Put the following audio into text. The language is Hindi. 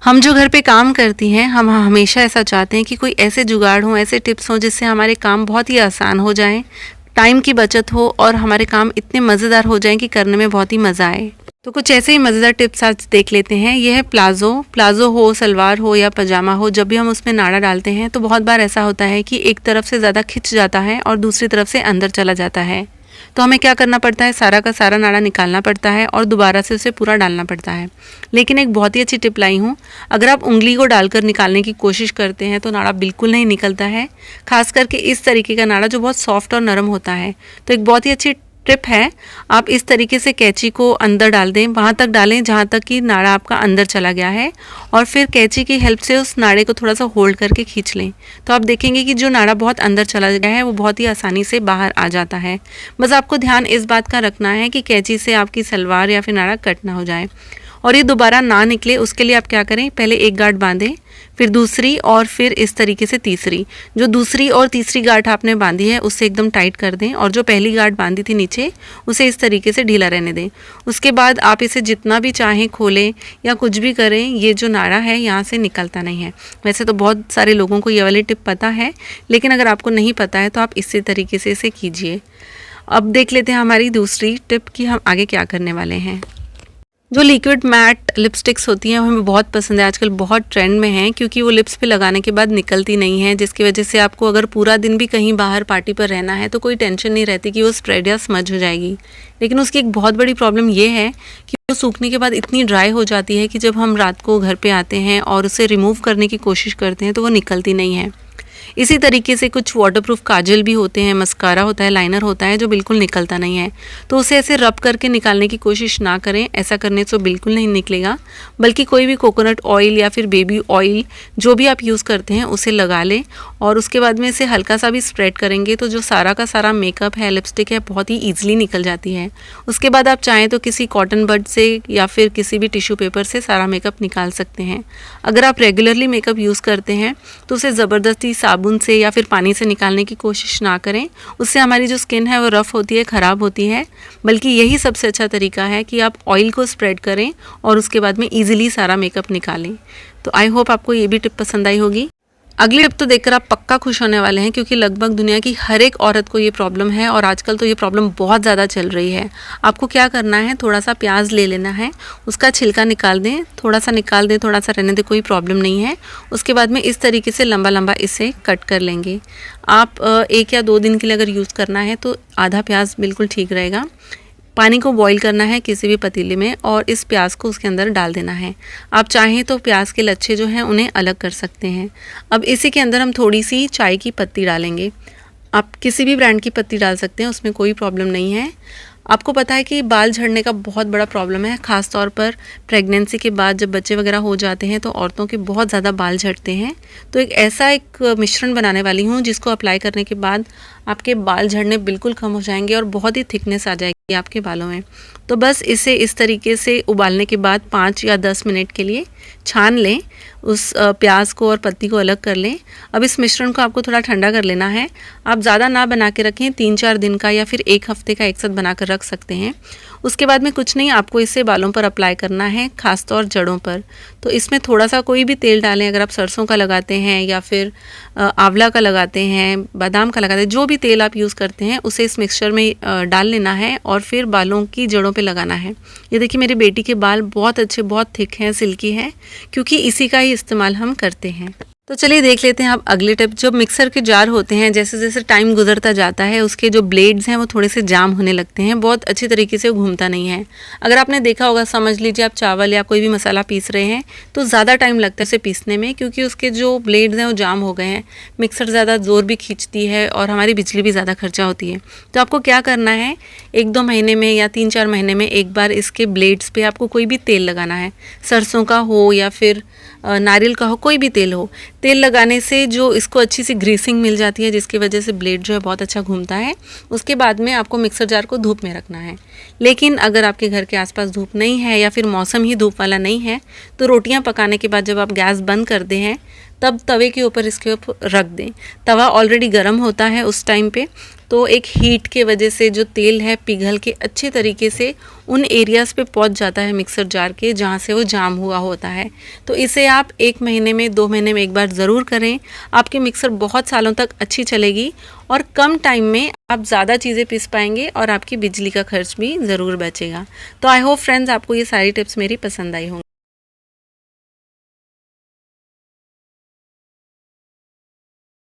हम जो घर पे काम करती हैं, हम हमेशा ऐसा चाहते हैं कि कोई ऐसे जुगाड़ हों, ऐसे टिप्स हों जिससे हमारे काम बहुत ही आसान हो जाएँ, टाइम की बचत हो और हमारे काम इतने मज़ेदार हो जाएँ कि करने में बहुत ही मज़ा आए। तो कुछ ऐसे ही मज़ेदार टिप्स आज देख लेते हैं। ये है प्लाज़ो। प्लाज़ो हो, सलवार हो या पजामा हो, जब भी हम उसमें नाड़ा डालते हैं तो बहुत बार ऐसा होता है कि एक तरफ से ज़्यादा खिंच जाता है और दूसरी तरफ से अंदर चला जाता है। तो हमें क्या करना पड़ता है, सारा का सारा नाड़ा निकालना पड़ता है और दोबारा से उसे पूरा डालना पड़ता है। लेकिन एक बहुत ही अच्छी टिप लाई हूँ, अगर आप उंगली को डालकर निकालने की कोशिश करते हैं तो नाड़ा बिल्कुल नहीं निकलता है, खास करके इस तरीके का नाड़ा जो बहुत सॉफ्ट और नरम होता है। तो एक बहुत ही अच्छी टिप है, आप इस तरीके से कैंची को अंदर डाल दें, वहाँ तक डालें जहाँ तक कि नाड़ा आपका अंदर चला गया है और फिर कैंची की हेल्प से उस नाड़े को थोड़ा सा होल्ड करके खींच लें। तो आप देखेंगे कि जो नाड़ा बहुत अंदर चला गया है वो बहुत ही आसानी से बाहर आ जाता है। बस आपको ध्यान इस बात का रखना है कि कैंची से आपकी सलवार या फिर नाड़ा कट ना हो जाए और ये दोबारा ना निकले। उसके लिए आप क्या करें, पहले एक गांठ बांधें, फिर दूसरी और फिर इस तरीके से तीसरी। जो दूसरी और तीसरी गांठ आपने बांधी है उससे एकदम टाइट कर दें और जो पहली गांठ बांधी थी नीचे उसे इस तरीके से ढीला रहने दें। उसके बाद आप इसे जितना भी चाहें खोलें या कुछ भी करें, ये जो नाड़ा है यहाँ से निकलता नहीं है। वैसे तो बहुत सारे लोगों को ये वाली टिप पता है, लेकिन अगर आपको नहीं पता है तो आप इसी तरीके से इसे कीजिए। अब देख लेते हैं हमारी दूसरी टिप कि हम आगे क्या करने वाले हैं। जो लिक्विड मैट लिपस्टिक्स होती हैं वो हमें बहुत पसंद है, आजकल बहुत ट्रेंड में हैं, क्योंकि वो लिप्स पे लगाने के बाद निकलती नहीं है, जिसकी वजह से आपको अगर पूरा दिन भी कहीं बाहर पार्टी पर रहना है तो कोई टेंशन नहीं रहती कि वो स्प्रेड या स्मज हो जाएगी। लेकिन उसकी एक बहुत बड़ी प्रॉब्लम ये है कि वो सूखने के बाद इतनी ड्राई हो जाती है कि जब हम रात को घर पर आते हैं और उसे रिमूव करने की कोशिश करते हैं तो वो निकलती नहीं है। इसी तरीके से कुछ वाटरप्रूफ काजल भी होते हैं, मस्कारा होता है, लाइनर होता है जो बिल्कुल निकलता नहीं है। तो उसे ऐसे रब करके निकालने की कोशिश ना करें, ऐसा करने से बिल्कुल नहीं निकलेगा। बल्कि कोई भी कोकोनट ऑयल या फिर बेबी ऑयल जो भी आप यूज़ करते हैं उसे लगा लें और उसके बाद में इसे हल्का सा भी स्प्रेड करेंगे तो जो सारा का सारा मेकअप है, लिपस्टिक है, बहुत ही ईजिली निकल जाती है। उसके बाद आप चाहें तो किसी कॉटन बड से या फिर किसी भी टिश्यू पेपर से सारा मेकअप निकाल सकते हैं। अगर आप रेगुलरली मेकअप यूज़ करते हैं तो उसे ज़बरदस्ती साबुन से या फिर पानी से निकालने की कोशिश ना करें, उससे हमारी जो स्किन है वो रफ़ होती है, ख़राब होती है। बल्कि यही सबसे अच्छा तरीका है कि आप ऑयल को स्प्रेड करें और उसके बाद में ईजिली सारा मेकअप निकालें। तो आई होप आपको ये भी टिप पसंद आई होगी। अगली टिप तो देखकर आप पक्का खुश होने वाले हैं, क्योंकि लगभग दुनिया की हर एक औरत को ये प्रॉब्लम है और आजकल तो ये प्रॉब्लम बहुत ज़्यादा चल रही है। आपको क्या करना है, थोड़ा सा प्याज ले लेना है, उसका छिलका निकाल दें, थोड़ा सा निकाल दें, थोड़ा सा रहने दें, कोई प्रॉब्लम नहीं है। उसके बाद में इस तरीके से लंबा लंबा इसे कट कर लेंगे। आप 1 या 2 दिन के लिए अगर यूज़ करना है तो आधा प्याज बिल्कुल ठीक रहेगा। पानी को बॉईल करना है किसी भी पतीले में और इस प्याज को उसके अंदर डाल देना है। आप चाहें तो प्याज के लच्छे जो हैं उन्हें अलग कर सकते हैं। अब इसी के अंदर हम थोड़ी सी चाय की पत्ती डालेंगे। आप किसी भी ब्रांड की पत्ती डाल सकते हैं, उसमें कोई प्रॉब्लम नहीं है। आपको पता है कि बाल झड़ने का बहुत बड़ा प्रॉब्लम है, ख़ास तौर पर प्रेगनेंसी के बाद जब बच्चे वगैरह हो जाते हैं तो औरतों के बहुत ज़्यादा बाल झड़ते हैं। तो एक मिश्रण बनाने वाली हूँ जिसको अप्लाई करने के बाद आपके बाल झड़ने बिल्कुल कम हो जाएंगे और बहुत ही थिकनेस आ जाएगी आपके बालों में। तो बस इसे इस तरीके से उबालने के बाद 5 या 10 मिनट के लिए छान लें, उस प्याज को और पत्ती को अलग कर लें। अब इस मिश्रण को आपको थोड़ा ठंडा कर लेना है। आप ज़्यादा ना बना के रखें, 3-4 दिन का या फिर 1 हफ्ते का एक साथ बना कर रख सकते हैं। उसके बाद में कुछ नहीं, आपको इसे बालों पर अप्लाई करना है, खासतौर जड़ों पर। तो इसमें थोड़ा सा कोई भी तेल डालें, अगर आप सरसों का लगाते हैं या फिर आंवला का लगाते हैं, बादाम का लगाते हैं, जो भी तेल आप यूज़ करते हैं उसे इस मिक्सचर में डाल लेना है और फिर बालों की जड़ों पे लगाना है। ये देखिए मेरी बेटी के बाल बहुत अच्छे, बहुत थिक हैं, सिल्की हैं, क्योंकि इसी का ही इस्तेमाल हम करते हैं। तो चलिए देख लेते हैं अब अगली टिप। जो मिक्सर के जार होते हैं, जैसे जैसे टाइम गुजरता जाता है उसके जो ब्लेड्स हैं वो थोड़े से जाम होने लगते हैं, बहुत अच्छी तरीके से घूमता नहीं है। अगर आपने देखा होगा, समझ लीजिए आप चावल या कोई भी मसाला पीस रहे हैं तो ज़्यादा टाइम लगता है उसे पीसने में, क्योंकि उसके जो ब्लेड्स हैं वो जाम हो गए हैं। मिक्सर ज़्यादा ज़ोर भी खींचती है और हमारी बिजली भी ज़्यादा खर्चा होती है। तो आपको क्या करना है, 1-2 महीने में या 3-4 महीने में एक बार इसके ब्लेड्स पे आपको कोई भी तेल लगाना है, सरसों का हो या फिर नारियल का हो, कोई भी तेल हो। तेल लगाने से जो इसको अच्छी सी ग्रीसिंग मिल जाती है, जिसकी वजह से ब्लेड जो है बहुत अच्छा घूमता है। उसके बाद में आपको मिक्सर जार को धूप में रखना है। लेकिन अगर आपके घर के आसपास धूप नहीं है या फिर मौसम ही धूप वाला नहीं है, तो रोटियां पकाने के बाद जब आप गैस बंद करते हैं तब तवे के ऊपर इसके ऊपर रख दें। तवा ऑलरेडी गर्म होता है उस टाइम पे, तो एक हीट के वजह से जो तेल है पिघल के अच्छे तरीके से उन एरियाज़ पे पहुंच जाता है मिक्सर जार के जहाँ से वो जाम हुआ होता है। तो इसे आप 1 महीने में 2 महीने में एक बार ज़रूर करें। आपकी मिक्सर बहुत सालों तक अच्छी चलेगी और कम टाइम में आप ज़्यादा चीज़ें पीस पाएंगे और आपकी बिजली का खर्च भी ज़रूर बचेगा। तो आई होप फ्रेंड्स आपको ये सारी टिप्स मेरी पसंद आई होंगी।